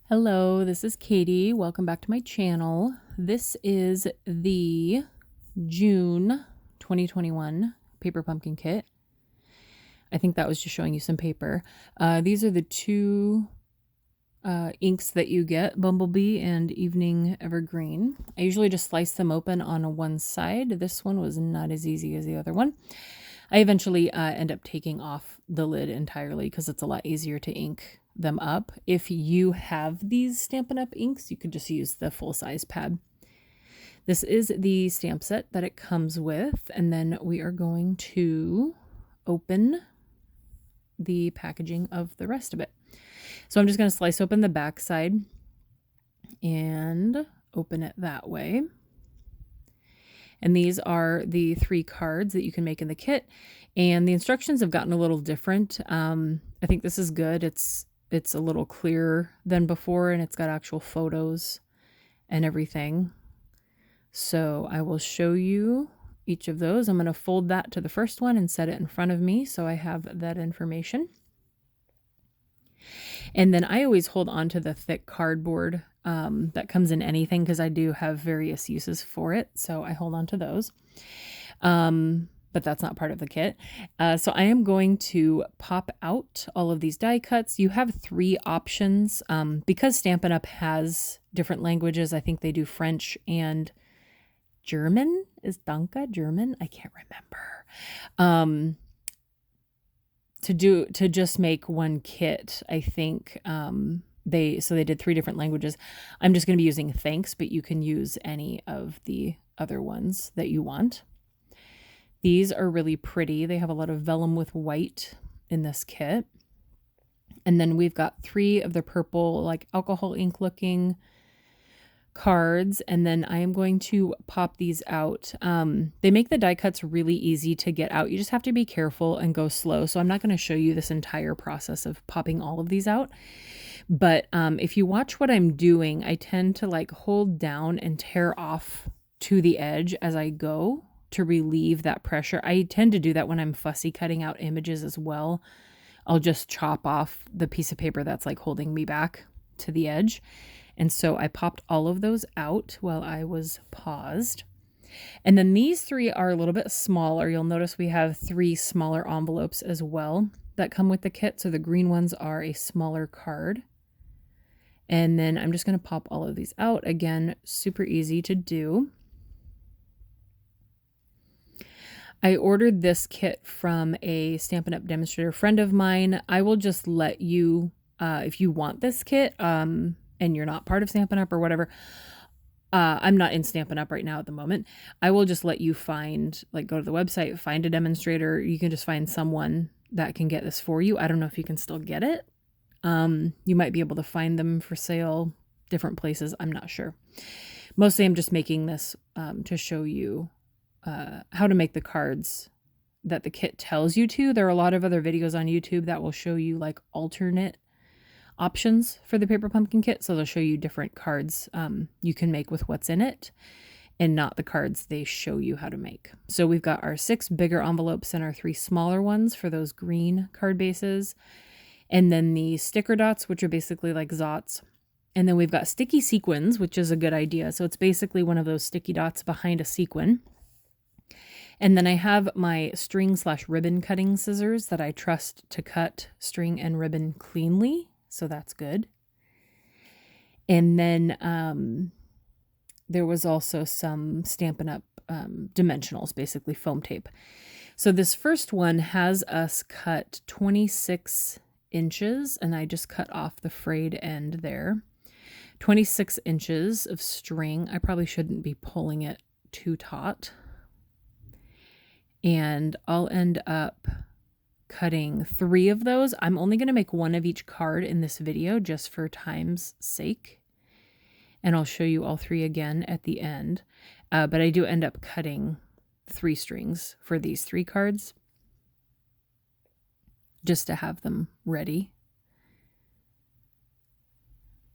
Hello, this is Katie. Welcome back to my channel. This is the June 2021 paper pumpkin kit. I think that was just showing you some paper. These are the two inks that you get, Bumblebee and Evening Evergreen. I usually just slice them open on one side. This one was not as easy as the other one. I eventually end up taking off the lid entirely because it's a lot easier to ink them up. If you have these Stampin' Up! Inks, you could just use the full-size pad. This is the stamp set that it comes with, and then we are going to open the packaging of the rest of it. So I'm just going to slice open the back side and open it that way. And these are the 3 cards that you can make in the kit. And the instructions have gotten a little different. I think this is good. It's a little clearer than before, and it's got actual photos and everything. So I will show you each of those. I'm going to fold that to the first one and set it in front of me so I have that information. And then I always hold on to the thick cardboard that comes in anything because I do have various uses for it. So I hold on to those. But that's not part of the kit. So I am going to pop out all of these die cuts. You have 3 options. Because Stampin' Up! Has different languages, I think they do French and German. Is Danke German? I can't remember. To just make one kit, I think they did 3 different languages. I'm just going to be using thanks, but you can use any of the other ones that you want. These are really pretty. They have a lot of vellum with white in this kit. And then we've got 3 of the purple, like alcohol ink looking cards. And then I am going to pop these out. They make the die cuts really easy to get out. You just have to be careful and go slow. So I'm not going to show you this entire process of popping all of these out. But if you watch what I'm doing, I tend to like hold down and tear off to the edge as I go to relieve that pressure. I tend to do that when I'm fussy cutting out images as well. I'll just chop off the piece of paper that's like holding me back to the edge. And so I popped all of those out while I was paused. And then these 3 are a little bit smaller. You'll notice we have 3 smaller envelopes as well that come with the kit. So the green ones are a smaller card. And then I'm just going to pop all of these out. Again, super easy to do. I ordered this kit from a Stampin' Up! Demonstrator friend of mine. I will just let you, if you want this kit and you're not part of Stampin' Up! Or whatever, I'm not in Stampin' Up! Right now at the moment. I will just let you find, like go to the website, find a demonstrator. You can just find someone that can get this for you. I don't know if you can still get it. You might be able to find them for sale different places. I'm not sure. Mostly I'm just making this to show you how to make the cards that the kit tells you to. There are a lot of other videos on YouTube that will show you like alternate options for the paper pumpkin kit. So they'll show you different cards you can make with what's in it and not the cards they show you how to make. So we've got our 6 bigger envelopes and our 3 smaller ones for those green card bases. And then the sticker dots, which are basically like Zots. And then we've got sticky sequins, which is a good idea. So it's basically one of those sticky dots behind a sequin. And then I have my string/ribbon cutting scissors that I trust to cut string and ribbon cleanly. So that's good. And then there was also some Stampin' Up! Dimensionals, basically foam tape. So this first one has us cut 26 inches, and I just cut off the frayed end there. 26 inches of string. I probably shouldn't be pulling it too taut. And I'll end up cutting 3 of those. I'm only going to make 1 of each card in this video just for time's sake. And I'll show you all 3 again at the end. But I do end up cutting 3 strings for these 3 cards just to have them ready.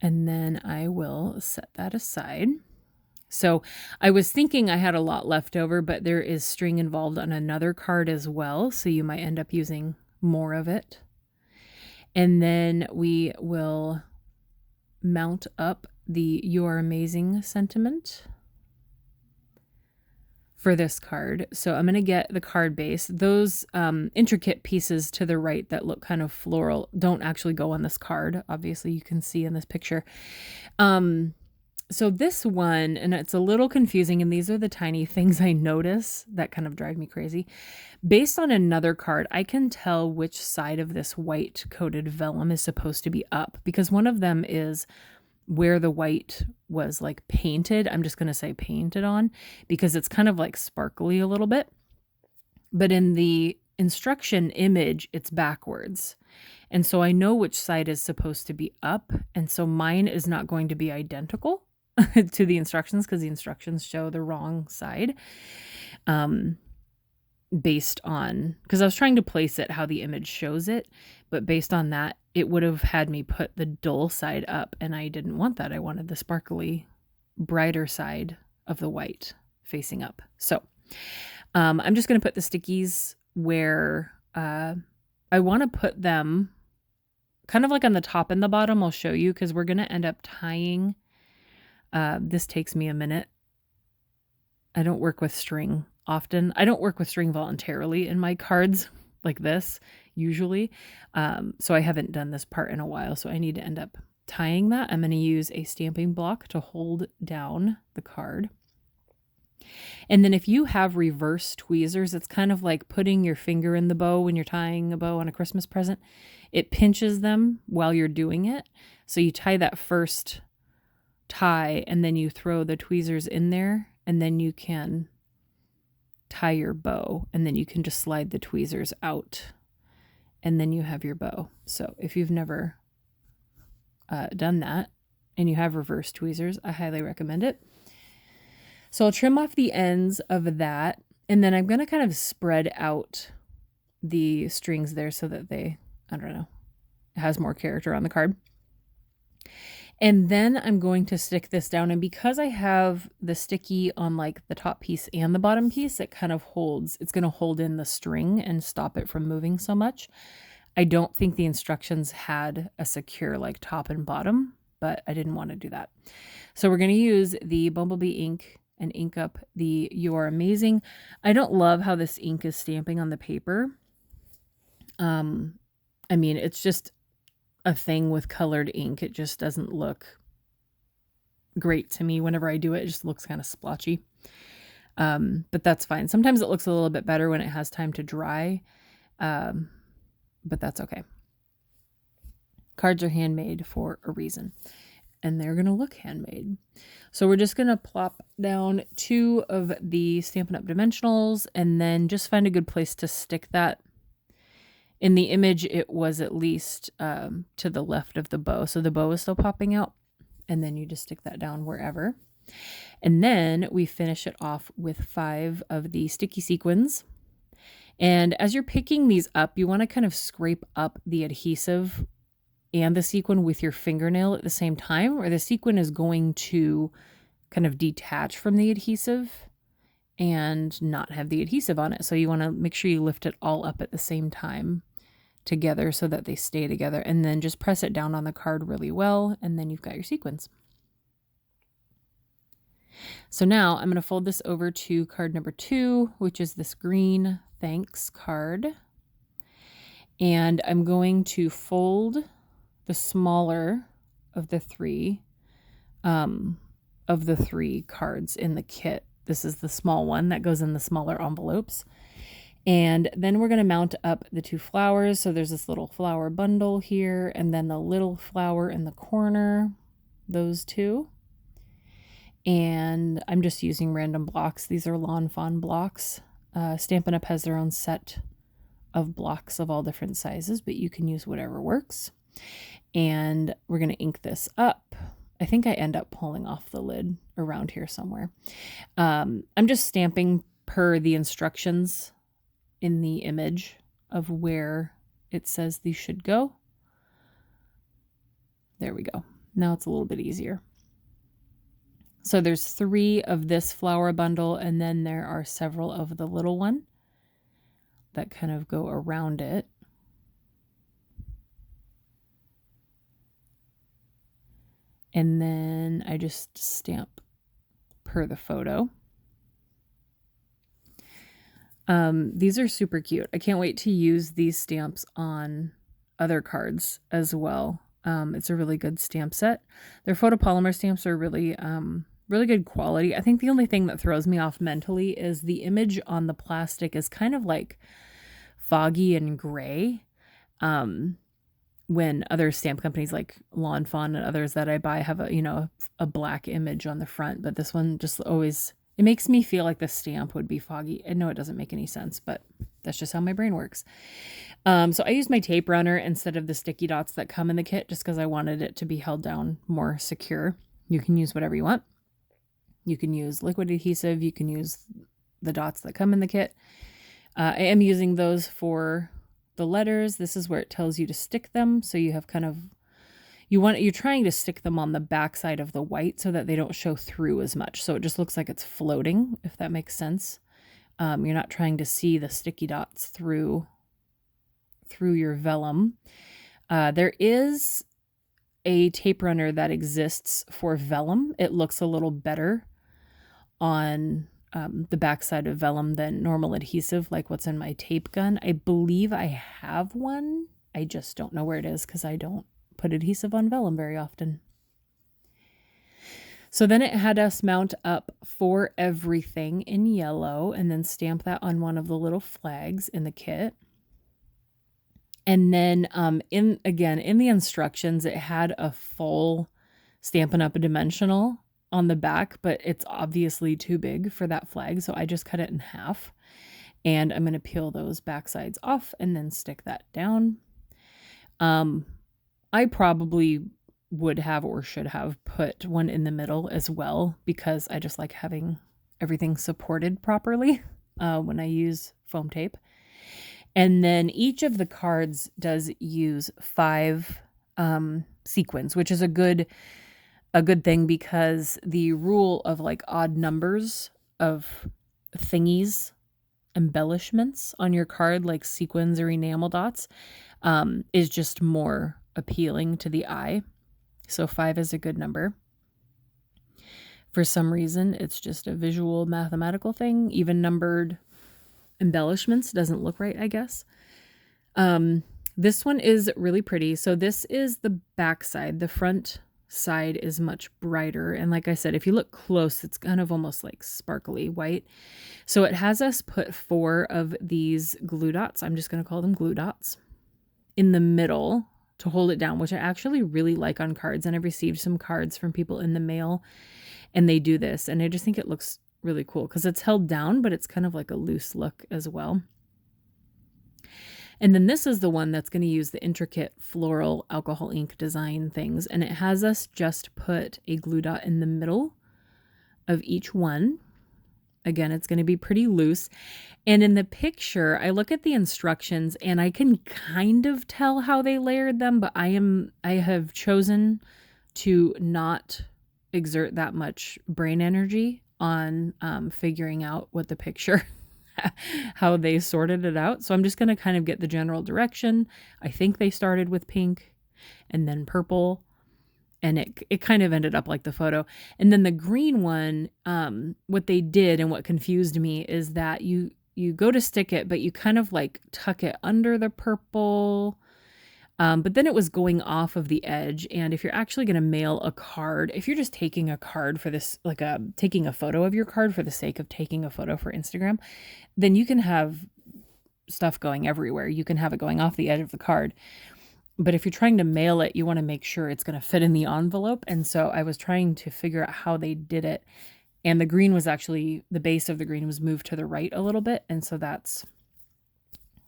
And then I will set that aside. So I was thinking I had a lot left over, but there is string involved on another card as well. So you might end up using more of it. And then we will mount up the "You Are Amazing" sentiment for this card. So I'm going to get the card base. Those intricate pieces to the right that look kind of floral don't actually go on this card. Obviously, you can see in this picture. So this one, and it's a little confusing, and these are the tiny things I notice that kind of drive me crazy. Based on another card, I can tell which side of this white coated vellum is supposed to be up, because one of them is where the white was like painted. I'm just going to say painted on, because it's kind of like sparkly a little bit. But in the instruction image, it's backwards. And so I know which side is supposed to be up. And so mine is not going to be identical to the instructions, because the instructions show the wrong side. Based on, because I was trying to place it how the image shows it, but based on that, it would have had me put the dull side up, and I didn't want that. I wanted the sparkly, brighter side of the white facing up. So I'm just going to put the stickies where I want to put them kind of like on the top and the bottom. I'll show you, because we're going to end up tying. This takes me a minute. I don't work with string often. I don't work with string voluntarily in my cards like this usually. So I haven't done this part in a while, so I need to end up tying that. I'm going to use a stamping block to hold down the card. And then if you have reverse tweezers, it's kind of like putting your finger in the bow when you're tying a bow on a Christmas present. It pinches them while you're doing it. So you tie that first tie, and then you throw the tweezers in there, and then you can tie your bow, and then you can just slide the tweezers out, and then you have your bow. So if you've never done that and you have reverse tweezers, I highly recommend it. So I'll trim off the ends of that, and then I'm going to kind of spread out the strings there so that they, I don't know, it has more character on the card. And then I'm going to stick this down. And because I have the sticky on like the top piece and the bottom piece, it kind of holds, it's going to hold in the string and stop it from moving so much. I don't think the instructions had a secure like top and bottom, but I didn't want to do that. So we're going to use the Bumblebee ink and ink up the "You Are Amazing." I don't love how this ink is stamping on the paper. I mean, it's just a thing with colored ink. It just doesn't look great to me. Whenever I do it, it just looks kind of splotchy. But that's fine. Sometimes it looks a little bit better when it has time to dry. But that's okay. Cards are handmade for a reason, and they're going to look handmade. So we're just going to plop down 2 of the Stampin' Up! Dimensionals, and then just find a good place to stick that. In the image, it was at least to the left of the bow. So the bow is still popping out. And then you just stick that down wherever. And then we finish it off with 5 of the sticky sequins. And as you're picking these up, you want to kind of scrape up the adhesive and the sequin with your fingernail at the same time, or the sequin is going to kind of detach from the adhesive and not have the adhesive on it. So you want to make sure you lift it all up at the same time together so that they stay together, and then just press it down on the card really well, and then you've got your sequins. So now I'm going to fold this over to card number 2, which is this green thanks card, and I'm going to fold the smaller of the 3 cards in the kit. This is the small one that goes in the smaller envelopes. And then we're going to mount up the 2 flowers. So there's this little flower bundle here, and then the little flower in the corner, those 2. And I'm just using random blocks. These are Lawn Fawn blocks. Stampin' Up! Has their own set of blocks of all different sizes, but you can use whatever works. And we're going to ink this up. I think I end up pulling off the lid around here somewhere. I'm just stamping per the instructions in the image of where it says these should go. There we go. Now it's a little bit easier. So there's 3 of this flower bundle, and then there are several of the little one that kind of go around it. And then I just stamp per the photo. These are super cute. I can't wait to use these stamps on other cards as well. It's a really good stamp set. Their photopolymer stamps are really, really good quality. I think the only thing that throws me off mentally is the image on the plastic is kind of like foggy and gray. When other stamp companies like Lawn Fawn and others that I buy have a black image on the front, but this one just always, it makes me feel like the stamp would be foggy. I know it doesn't make any sense, but that's just how my brain works. So I used my tape runner instead of the sticky dots that come in the kit just because I wanted it to be held down more secure. You can use whatever you want. You can use liquid adhesive. You can use the dots that come in the kit. I am using those for the letters. This is where it tells you to stick them. So you have kind of, you're trying to stick them on the back side of the white so that they don't show through as much. So it just looks like it's floating, if that makes sense. You're not trying to see the sticky dots through your vellum. There is a tape runner that exists for vellum. It looks a little better on the backside of vellum than normal adhesive, like what's in my tape gun. I believe I have one. I just don't know where it is because I don't put adhesive on vellum very often. So then it had us mount up For Everything in yellow and then stamp that on one of the little flags in the kit. And then in the instructions, it had a full Stampin' Up! A dimensional on the back, but it's obviously too big for that flag. So I just cut it in half and I'm going to peel those back sides off and then stick that down. I probably would have or should have put one in the middle as well because I just like having everything supported properly when I use foam tape. And then each of the cards does use 5 sequins, which is a good thing because the rule of like odd numbers of thingies, embellishments on your card, like sequins or enamel dots, is just more appealing to the eye. So 5 is a good number. For some reason, it's just a visual mathematical thing. Even numbered embellishments doesn't look right, I guess. This one is really pretty. So this is the back side. The front side is much brighter. And like I said, if you look close, it's kind of almost like sparkly white. So it has us put 4 of these glue dots. I'm just going to call them glue dots in the middle to hold it down, which I actually really like on cards. And I've received some cards from people in the mail and they do this. And I just think it looks really cool because it's held down, but it's kind of like a loose look as well. And then this is the one that's going to use the intricate floral alcohol ink design things. And it has us just put a glue dot in the middle of each one. Again, it's going to be pretty loose. And in the picture, I look at the instructions and I can kind of tell how they layered them, but I have chosen to not exert that much brain energy on figuring out what the picture, how they sorted it out. So I'm just going to kind of get the general direction. I think they started with pink and then purple, and it kind of ended up like the photo. And then the green one, what they did and what confused me is that you go to stick it, but you kind of like tuck it under the purple. But then it was going off of the edge. And if you're actually going to mail a card, if you're just taking a card for this, like taking a photo of your card for the sake of taking a photo for Instagram, then you can have stuff going everywhere. You can have it going off the edge of the card. But if you're trying to mail it, you want to make sure it's going to fit in the envelope. And so I was trying to figure out how they did it. And the green was actually, the base of the green was moved to the right a little bit. And so that's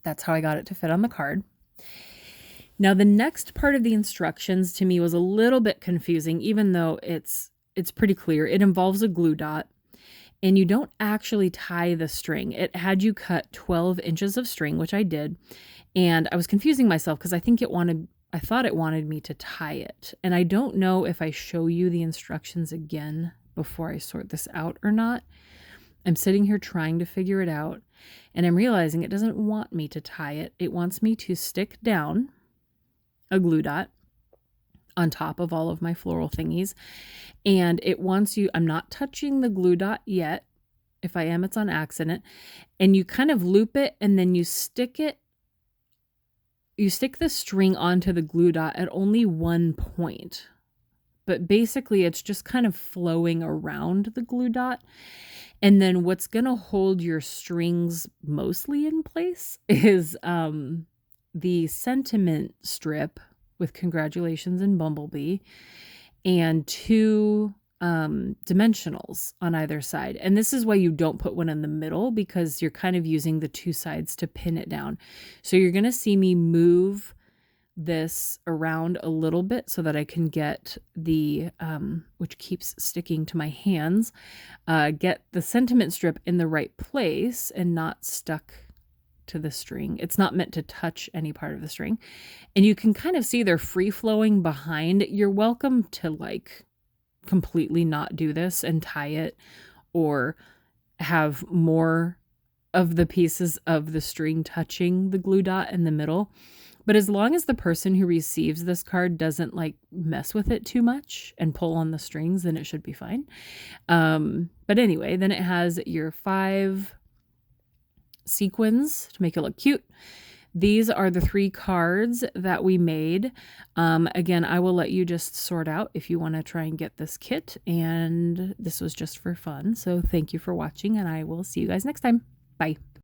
how I got it to fit on the card. Now, the next part of the instructions to me was a little bit confusing, even though it's pretty clear. It involves a glue dot, and you don't actually tie the string. It had you cut 12 inches of string, which I did, and I was confusing myself because I thought it wanted me to tie it. And I don't know if I show you the instructions again before I sort this out or not. I'm sitting here trying to figure it out, and I'm realizing it doesn't want me to tie it. It wants me to stick down a glue dot on top of all of my floral thingies. And it wants you, I'm not touching the glue dot yet. If I am, it's on accident. And you kind of loop it and then you stick the string onto the glue dot at only one point. But basically it's just kind of flowing around the glue dot. And then what's going to hold your strings mostly in place is the sentiment strip with congratulations and Bumblebee, and 2 dimensionals on either side. And this is why you don't put one in the middle, because you're kind of using the 2 sides to pin it down. So you're going to see me move this around a little bit so that I can get the, which keeps sticking to my hands, get the sentiment strip in the right place and not stuck to the string. It's not meant to touch any part of the string. And you can kind of see they're free flowing behind. You're welcome to like completely not do this and tie it, or have more of the pieces of the string touching the glue dot in the middle. But as long as the person who receives this card doesn't like mess with it too much and pull on the strings, then it should be fine. But anyway, then it has your 5 sequins to make it look cute. These are the 3 cards that we made. Again, I will let you just sort out if you want to try and get this kit. And this was just for fun. So thank you for watching, and I will see you guys next time. Bye.